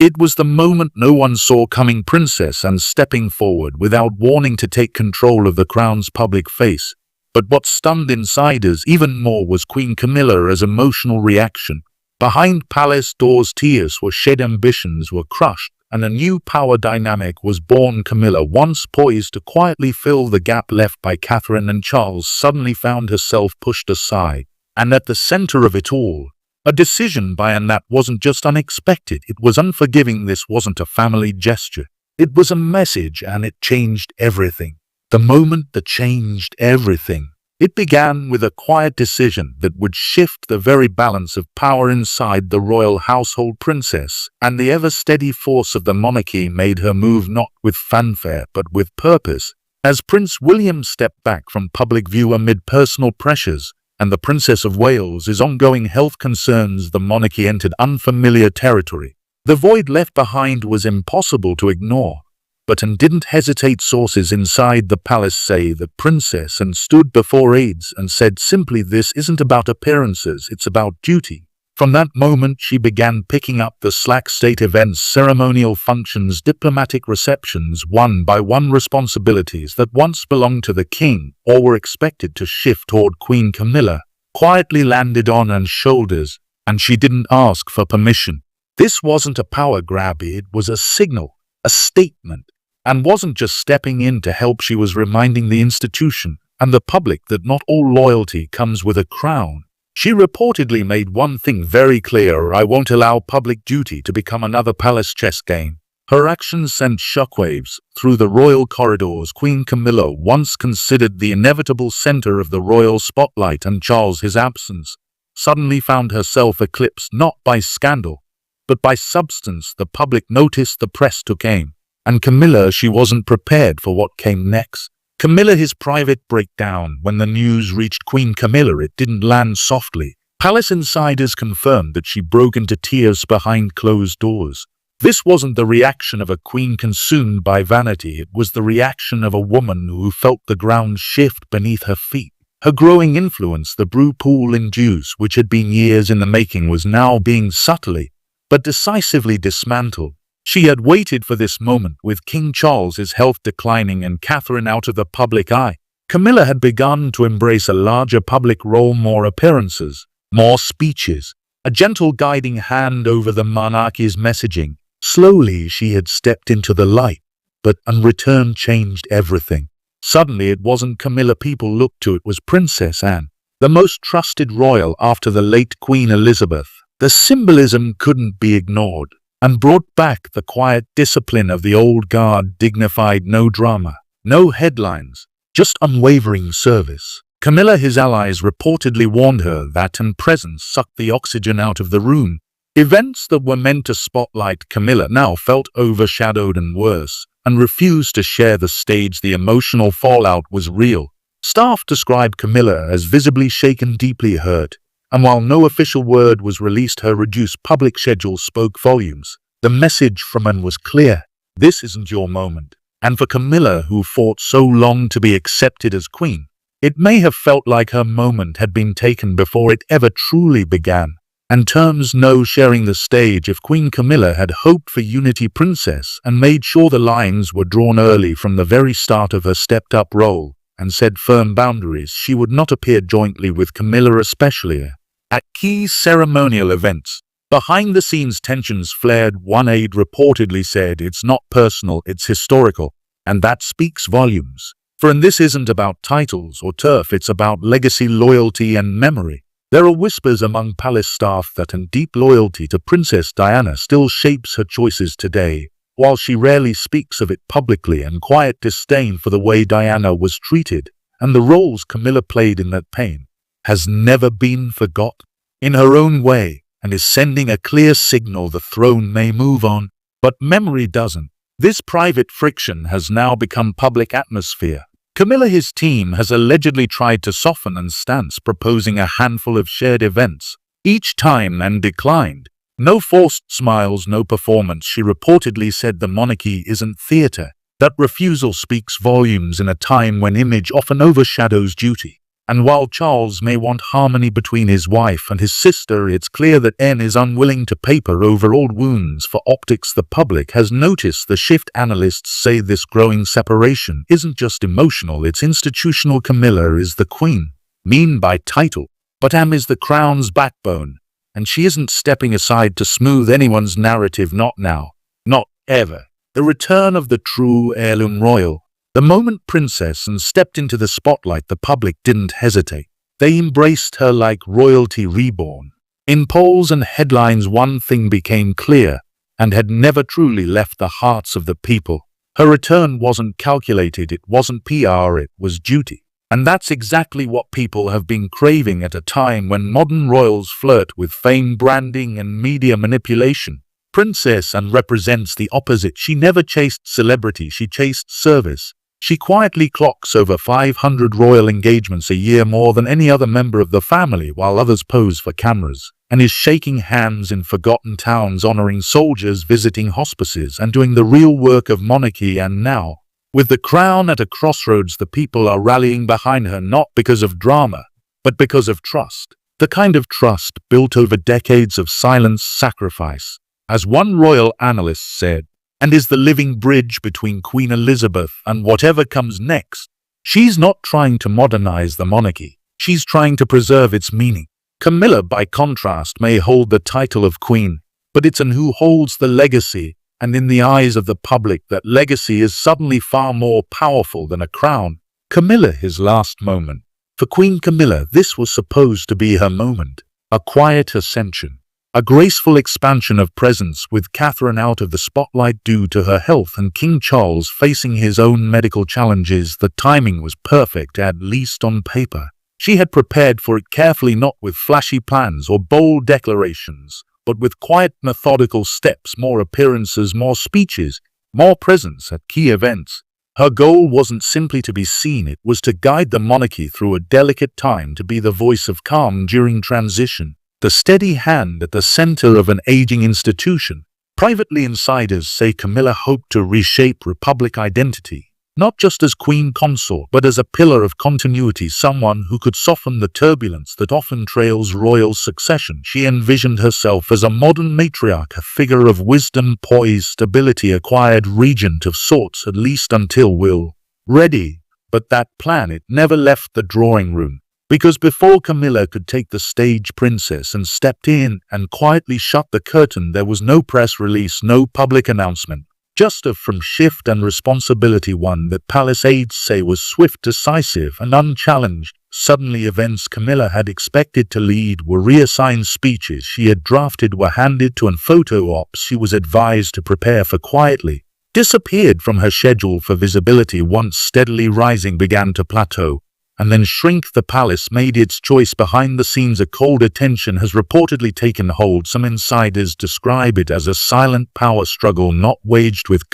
It was the moment no one saw coming, Princess Anne stepping forward without warning to take control of the crown's public face. But what stunned insiders even more was Queen Camilla's emotional reaction. Behind palace doors, tears were shed, ambitions were crushed, and a new power dynamic was born. Camilla, once poised to quietly fill the gap left by Catherine and Charles, suddenly found herself pushed aside. And at the center of it all, a decision by Anne that wasn't just unexpected, it was unforgiving. This wasn't a family gesture. It was a message, and it changed everything. The moment that changed everything. It began with a quiet decision that would shift the very balance of power inside the royal household. Princess and the ever-steady force of the monarchy made her move not with fanfare but with purpose. As Prince William stepped back from public view amid personal pressures and the Princess of Wales's ongoing health concerns, the monarchy entered unfamiliar territory. The void left behind was impossible to ignore. But Anne didn't hesitate. Sources inside the palace say that Princess Anne stood before aides and said simply, "This isn't about appearances, it's about duty." From that moment she began picking up the slack. State events, ceremonial functions, diplomatic receptions, one by one responsibilities that once belonged to the king or were expected to shift toward Queen Camilla quietly landed on Anne's shoulders, and she didn't ask for permission. This wasn't a power grab, it was a signal, a statement. Anne wasn't just stepping in to help, she was reminding the institution and the public that not all loyalty comes with a crown. She reportedly made one thing very clear: "I won't allow public duty to become another palace chess game." Her actions sent shockwaves through the royal corridors. Queen Camilla, once considered the inevitable center of the royal spotlight, and Charles, his absence, suddenly found herself eclipsed not by scandal, but by substance. The public noticed, the press took aim. And Camilla, she wasn't prepared for what came next. Camilla, his private breakdown. When the news reached Queen Camilla, it didn't land softly. Palace insiders confirmed that she broke into tears behind closed doors. This wasn't the reaction of a queen consumed by vanity, it was the reaction of a woman who felt the ground shift beneath her feet. Her growing influence, the brew pool induced, which had been years in the making, was now being subtly but decisively dismantled. She had waited for this moment. With King Charles's health declining and Catherine out of the public eye, Camilla had begun to embrace a larger public role, more appearances, more speeches, a gentle guiding hand over the monarchy's messaging. Slowly she had stepped into the light, but Anne's return changed everything. Suddenly it wasn't Camilla people looked to, it was Princess Anne, the most trusted royal after the late Queen Elizabeth. The symbolism couldn't be ignored, and brought back the quiet discipline of the old guard, dignified, no drama, no headlines, just unwavering service. Camilla, his allies reportedly warned her that Anne's presence sucked the oxygen out of the room. Events that were meant to spotlight Camilla now felt overshadowed and worse, and refused to share the stage. The emotional fallout was real. Staff described Camilla as visibly shaken, deeply hurt. And while no official word was released, her reduced public schedule spoke volumes. The message from Anne was clear: this isn't your moment. And for Camilla, who fought so long to be accepted as queen, it may have felt like her moment had been taken before it ever truly began. And terms no sharing the stage. If Queen Camilla had hoped for unity, Princess and made sure the lines were drawn early from the very start of her stepped-up role, and set firm boundaries. She would not appear jointly with Camilla, especially at key ceremonial events. Behind-the-scenes tensions flared. One aide reportedly said, "It's not personal, it's historical," and that speaks volumes. For this isn't about titles or turf, it's about legacy, loyalty, and memory. There are whispers among palace staff that a deep loyalty to Princess Diana still shapes her choices today, while she rarely speaks of it publicly, and quiet disdain for the way Diana was treated and the roles Camilla played in that pain has never been forgot. In her own way, and is sending a clear signal the throne may move on, but memory doesn't. This private friction has now become public atmosphere. Camilla, his team, has allegedly tried to soften Anne's stance, proposing a handful of shared events. Each time Anne declined. No forced smiles, no performance. She reportedly said the monarchy isn't theater. That refusal speaks volumes in a time when image often overshadows duty. And while Charles may want harmony between his wife and his sister, it's clear that Anne is unwilling to paper over old wounds for optics. The public has noticed the shift. Analysts say this growing separation isn't just emotional, it's institutional. Camilla is the queen, mean by title, but Anne is the crown's backbone, and she isn't stepping aside to smooth anyone's narrative. Not now, not ever. The return of the true heirloom royal. The moment Princess Anne stepped into the spotlight, the public didn't hesitate. They embraced her like royalty reborn. In polls and headlines, one thing became clear, and had never truly left the hearts of the people. Her return wasn't calculated, it wasn't PR, it was duty. And that's exactly what people have been craving at a time when modern royals flirt with fame, branding, and media manipulation. Princess Anne represents the opposite. She never chased celebrity, she chased service. She quietly clocks over 500 royal engagements a year, more than any other member of the family, while others pose for cameras, and is shaking hands in forgotten towns, honoring soldiers, visiting hospices, and doing the real work of monarchy. And now, with the crown at a crossroads, the people are rallying behind her, not because of drama, but because of trust. The kind of trust built over decades of silent sacrifice. As one royal analyst said, and is the living bridge between Queen Elizabeth and whatever comes next. She's not trying to modernize the monarchy, she's trying to preserve its meaning. Camilla, by contrast, may hold the title of queen, but it's Anne who holds the legacy, and in the eyes of the public, that legacy is suddenly far more powerful than a crown. Camilla, his last moment. For Queen Camilla, this was supposed to be her moment, a quiet ascension. A graceful expansion of presence, with Catherine out of the spotlight due to her health and King Charles facing his own medical challenges. The timing was perfect, at least on paper. She had prepared for it carefully, not with flashy plans or bold declarations, but with quiet, methodical steps, more appearances, more speeches, more presence at key events. Her goal wasn't simply to be seen, it was to guide the monarchy through a delicate time, to be the voice of calm during transition. The steady hand at the center of an aging institution. Privately, insiders say Camilla hoped to reshape Republic identity, not just as queen consort, but as a pillar of continuity, someone who could soften the turbulence that often trails royal succession. She envisioned herself as a modern matriarch, a figure of wisdom, poise, stability, a quiet regent of sorts, at least until will ready. But that plan, it never left the drawing room. Because before Camilla could take the stage, Princess Anne stepped in and quietly shut the curtain. There was no press release, no public announcement, just a firm shift and responsibility, one that palace aides say was swift, decisive, and unchallenged. Suddenly, events Camilla had expected to lead were reassigned. Speeches she had drafted were handed to, and photo ops she was advised to prepare for quietly disappeared from her schedule. For visibility, once steadily rising, began to plateau and then shrink. The palace made its choice behind the scenes. A cold attention has reportedly taken hold. Some insiders describe it as a silent power struggle, not waged with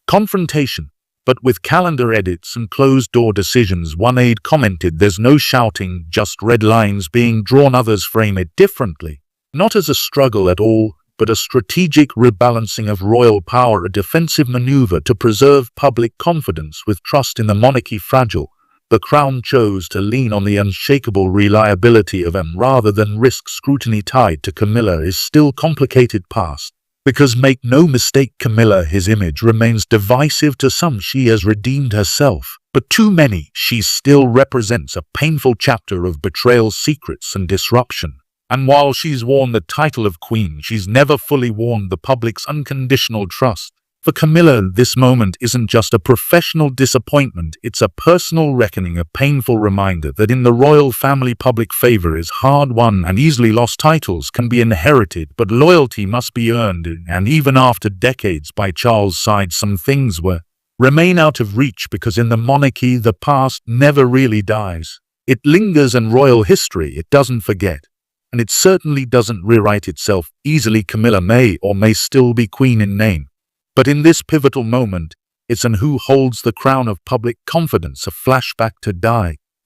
confrontation, but with calendar edits and closed-door decisions. One aide commented, "There's no shouting, just red lines being drawn." Others frame it differently, not as a struggle at all, but a strategic rebalancing of royal power, a defensive maneuver to preserve public confidence. With trust in the monarchy fragile, the crown chose to lean on the unshakable reliability of Anne rather than risk scrutiny. Tied to Camilla is still complicated past. Because make no mistake, Camilla, his image remains divisive. To some, she has redeemed herself, but too many, she still represents a painful chapter of betrayal, secrets, and disruption. And while she's worn the title of queen, she's never fully worn the public's unconditional trust. For Camilla, this moment isn't just a professional disappointment, it's a personal reckoning, a painful reminder that in the royal family, public favor is hard-won and easily lost. Titles can be inherited, but loyalty must be earned, and even after decades by Charles' side, some things remain out of reach, because in the monarchy, the past never really dies. It lingers, and royal history, it doesn't forget. And it certainly doesn't rewrite itself easily. Camilla may or may still be queen in name, but in this pivotal moment, it's Anne who holds the crown of public confidence. A flashback to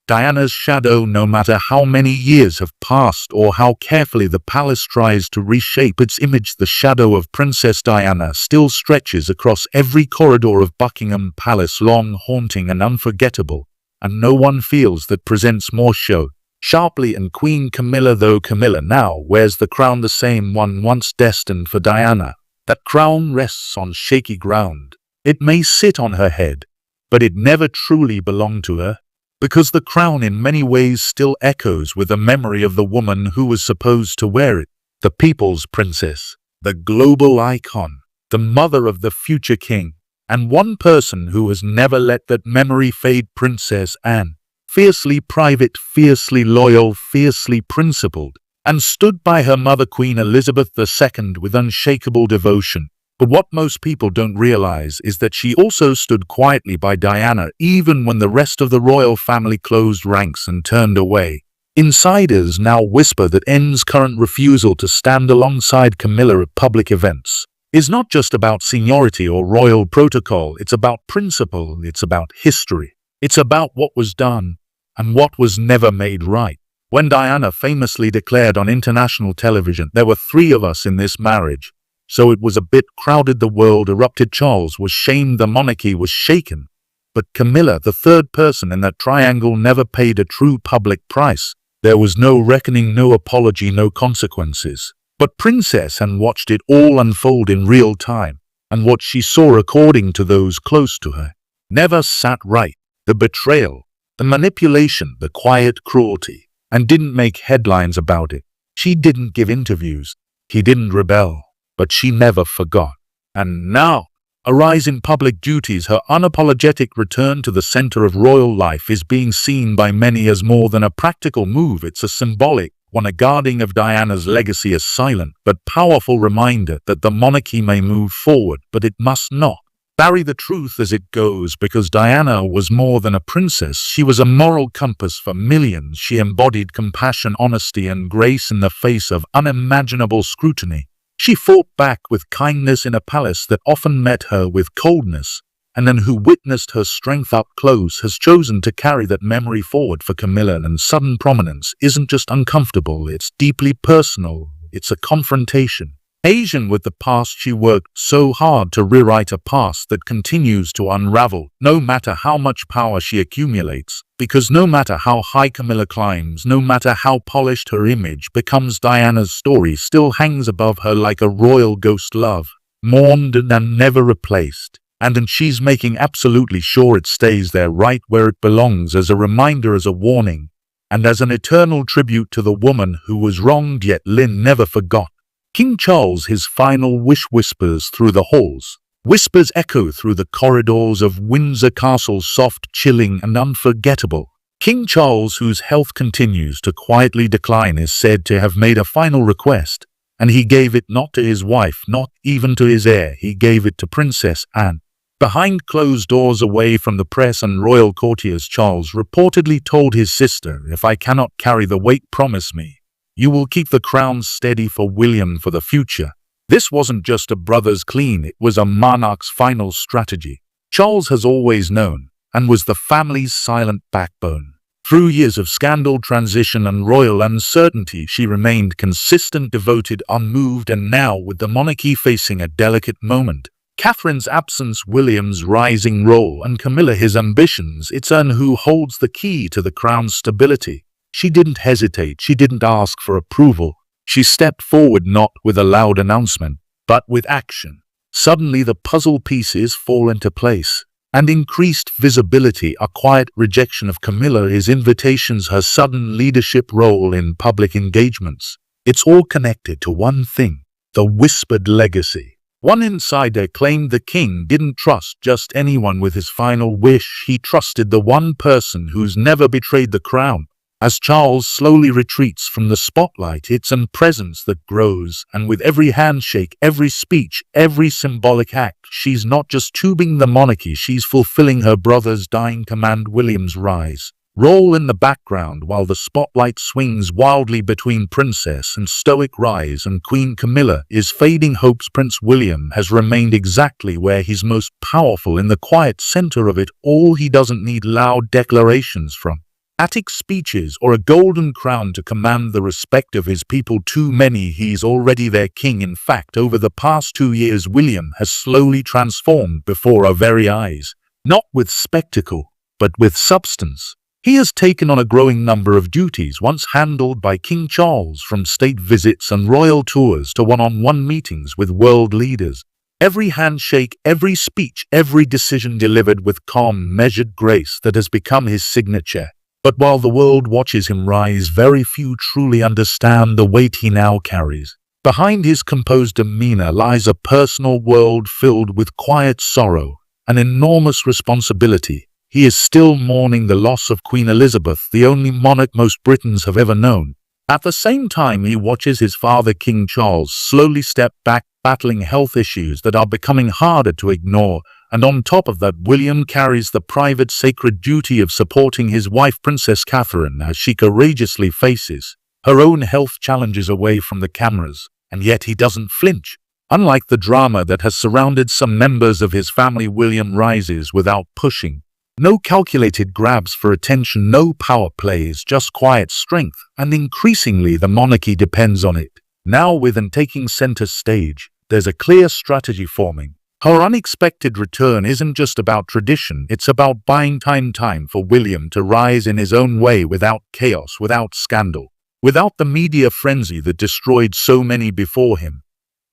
Diana's shadow. No matter how many years have passed or how carefully the palace tries to reshape its image, the shadow of Princess Diana still stretches across every corridor of Buckingham Palace, long, haunting, and unforgettable. and no one feels that presents more show. Sharply and Queen Camilla, though Camilla now wears the crown, the same one once destined for Diana. That crown rests on shaky ground. It may sit on her head, but it never truly belonged to her, because the crown in many ways still echoes with the memory of the woman who was supposed to wear it. The people's princess, the global icon, the mother of the future king, and one person who has never let that memory fade, Princess Anne. Fiercely private, fiercely loyal, fiercely principled, and stood by her mother Queen Elizabeth II with unshakable devotion. But what most people don't realize is that she also stood quietly by Diana even when the rest of the royal family closed ranks and turned away. Insiders now whisper that Anne's current refusal to stand alongside Camilla at public events is not just about seniority or royal protocol, it's about principle, it's about history. It's about what was done and what was never made right. When Diana famously declared on international television, "There were 3 of us in this marriage, so it was a bit crowded," the world erupted. Charles was shamed, the monarchy was shaken. But Camilla, the third person in that triangle, never paid a true public price. There was no reckoning, no apology, no consequences. But Princess Anne watched it all unfold in real time, and what she saw, according to those close to her, never sat right. The betrayal, the manipulation, the quiet cruelty, and didn't make headlines about it. She didn't give interviews. He didn't rebel, but she never forgot. And now, a rise in public duties, her unapologetic return to the center of royal life is being seen by many as more than a practical move. It's a symbolic one, a guarding of Diana's legacy, a silent but powerful reminder that the monarchy may move forward, but it must not bury the truth as it goes, because Diana was more than a princess. She was a moral compass for millions. She embodied compassion, honesty, and grace in the face of unimaginable scrutiny. She fought back with kindness in a palace that often met her with coldness, and then who witnessed her strength up close has chosen to carry that memory forward. For Camilla, and sudden prominence isn't just uncomfortable, it's deeply personal. It's a confrontation. Asian with the past, she worked so hard to rewrite a past that continues to unravel, no matter how much power she accumulates. Because no matter how high Camilla climbs, no matter how polished her image becomes, Diana's story still hangs above her like a royal ghost, loved, mourned, and never replaced. And she's making absolutely sure it stays there, right where it belongs, as a reminder, as a warning, and as an eternal tribute to the woman who was wronged yet Lynn never forgot. King Charles, his final wish whispers through the halls. Whispers echo through the corridors of Windsor Castle, soft, chilling, and unforgettable. King Charles, whose health continues to quietly decline, is said to have made a final request, and he gave it not to his wife, not even to his heir. He gave it to Princess Anne. Behind closed doors, away from the press and royal courtiers, Charles reportedly told his sister, "If I cannot carry the weight, promise me you will keep the crown steady for William, for the future." This wasn't just a brother's clean, it was a monarch's final strategy. Charles has always known, and was the family's silent backbone. Through years of scandal, transition, and royal uncertainty, she remained consistent, devoted, unmoved, and now, with the monarchy facing a delicate moment, Catherine's absence, William's rising role, and Camilla his ambitions, it's Anne who holds the key to the crown's stability. She didn't hesitate, she didn't ask for approval. She stepped forward, not with a loud announcement, but with action. Suddenly the puzzle pieces fall into place, and increased visibility, a quiet rejection of Camilla, his invitations, her sudden leadership role in public engagements. It's all connected to one thing: the whispered legacy. One insider claimed the king didn't trust just anyone with his final wish, he trusted the one person who's never betrayed the crown. As Charles slowly retreats from the spotlight, it's Anne's presence that grows, and with every handshake, every speech, every symbolic act, she's not just tubing the monarchy, she's fulfilling her brother's dying command. William's rise roll in the background while the spotlight swings wildly between Princess and stoic rise and Queen Camilla is fading hopes. Prince William has remained exactly where he's most powerful, in the quiet center of it all. He doesn't need loud declarations from Attic speeches or a golden crown to command the respect of his people. Too many, he's already their king. In fact, over the past 2 years, William has slowly transformed before our very eyes, not with spectacle, but with substance. He has taken on a growing number of duties once handled by King Charles, from state visits and royal tours to one-on-one meetings with world leaders. Every handshake, every speech, every decision delivered with calm, measured grace that has become his signature. But while the world watches him rise, very few truly understand the weight he now carries. Behind his composed demeanor lies a personal world filled with quiet sorrow, an enormous responsibility. He is still mourning the loss of Queen Elizabeth, the only monarch most Britons have ever known. At the same time, he watches his father, King Charles, slowly step back, battling health issues that are becoming harder to ignore. And on top of that, William carries the private sacred duty of supporting his wife, Princess Catherine, as she courageously faces her own health challenges away from the cameras. And yet he doesn't flinch. Unlike the drama that has surrounded some members of his family, William rises without pushing. No calculated grabs for attention, no power plays, just quiet strength, and increasingly the monarchy depends on it. Now, with and taking center stage, there's a clear strategy forming. Her unexpected return isn't just about tradition, it's about buying time for William to rise in his own way, without chaos, without scandal, without the media frenzy that destroyed so many before him,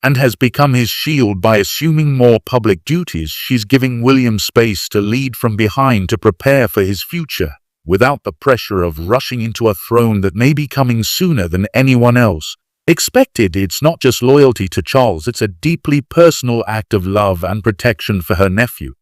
and has become his shield. By assuming more public duties, she's giving William space to lead from behind, to prepare for his future, without the pressure of rushing into a throne that may be coming sooner than anyone else expected. It's not just loyalty to Charles, it's a deeply personal act of love and protection for her nephew.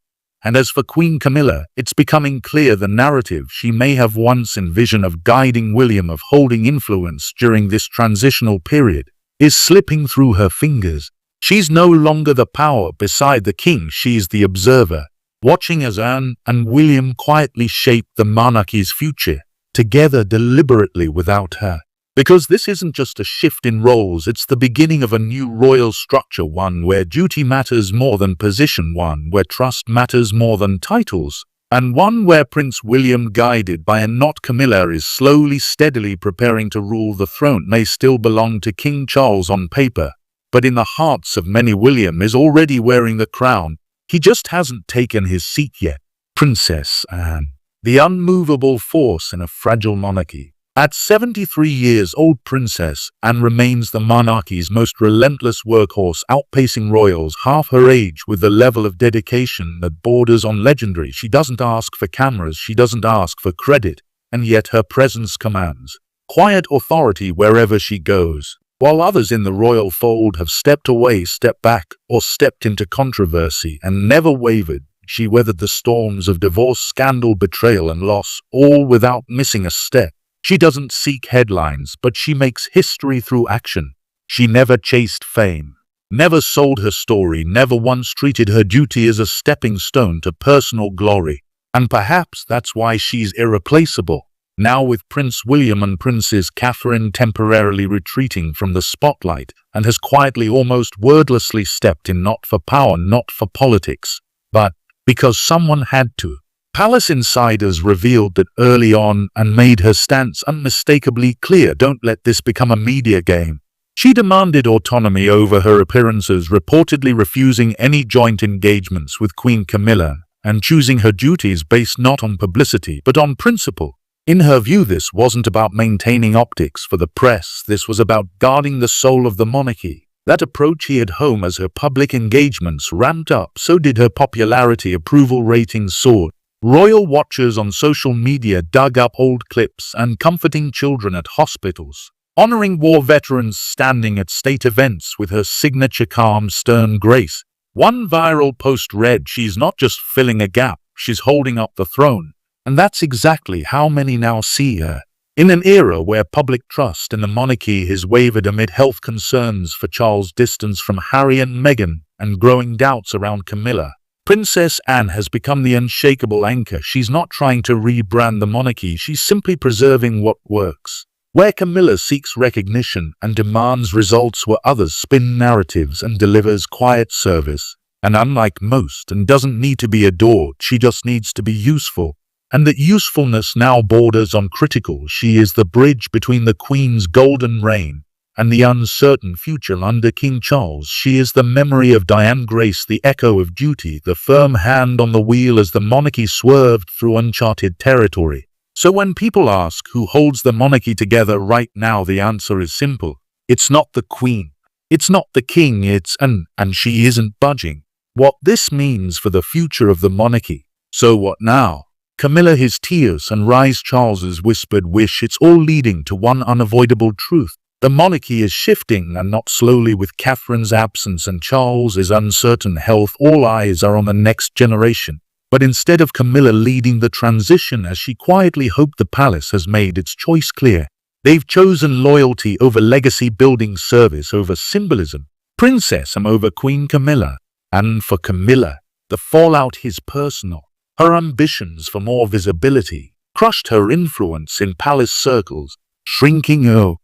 And as for Queen Camilla, it's becoming clear the narrative she may have once envisioned of guiding William, of holding influence during this transitional period, is slipping through her fingers. She's no longer the power beside the king, she's the observer, watching as Anne and William quietly shape the monarchy's future, together, deliberately, without her. Because this isn't just a shift in roles, it's the beginning of a new royal structure, one where duty matters more than position, one where trust matters more than titles, and one where Prince William, guided by a not Camilla, is slowly, steadily preparing to rule. The throne may still belong to King Charles on paper, but in the hearts of many, William is already wearing the crown. He just hasn't taken his seat yet. Princess Anne, the unmovable force in a fragile monarchy. At 73 years old, Princess Anne remains the monarchy's most relentless workhorse, outpacing royals half her age with a level of dedication that borders on legendary. She doesn't ask for cameras, she doesn't ask for credit, and yet her presence commands quiet authority wherever she goes. While others in the royal fold have stepped away, stepped back, or stepped into controversy and never wavered, she weathered the storms of divorce, scandal, betrayal, and loss, all without missing a step. She doesn't seek headlines, but she makes history through action. She never chased fame, never sold her story, never once treated her duty as a stepping stone to personal glory. And perhaps that's why she's irreplaceable. Now, with Prince William and Princess Catherine temporarily retreating from the spotlight, and has quietly, almost wordlessly stepped in, not for power, not for politics, but because someone had to. Palace insiders revealed that early on and made her stance unmistakably clear: don't let this become a media game. She demanded autonomy over her appearances, reportedly refusing any joint engagements with Queen Camilla, and choosing her duties based not on publicity but on principle. In her view, this wasn't about maintaining optics for the press, this was about guarding the soul of the monarchy. That approach hit home. As her public engagements ramped up, so did her popularity. Approval ratings soared. Royal watchers on social media dug up old clips and comforting children at hospitals, honoring war veterans, standing at state events with her signature calm, stern grace. One viral post read, "She's not just filling a gap, she's holding up the throne." And that's exactly how many now see her. In an era where public trust in the monarchy has wavered amid health concerns for Charles, distance from Harry and Meghan, and growing doubts around Camilla, Princess Anne has become the unshakable anchor. She's not trying to rebrand the monarchy, she's simply preserving what works. Where Camilla seeks recognition and demands results, where others spin narratives and delivers quiet service. And unlike most, and doesn't need to be adored, she just needs to be useful. And that usefulness now borders on critical. She is the bridge between the Queen's golden reign and the uncertain future under King Charles. She is the memory of Diane Grace, the echo of duty, the firm hand on the wheel as the monarchy swerved through uncharted territory. So when people ask who holds the monarchy together right now, the answer is simple. It's not the Queen. It's not the King. And she isn't budging. What this means for the future of the monarchy. So what now? Camilla, his tears, and Rise Charles's whispered wish. It's all leading to one unavoidable truth. The monarchy is shifting, and not slowly. With Catherine's absence and Charles's uncertain health, all eyes are on the next generation. But instead of Camilla leading the transition as she quietly hoped, the palace has made its choice clear. They've chosen loyalty over legacy, building service over symbolism, princessism over Queen Camilla. And for Camilla, the fallout is personal. Her ambitions for more visibility crushed her influence in palace circles, shrinking her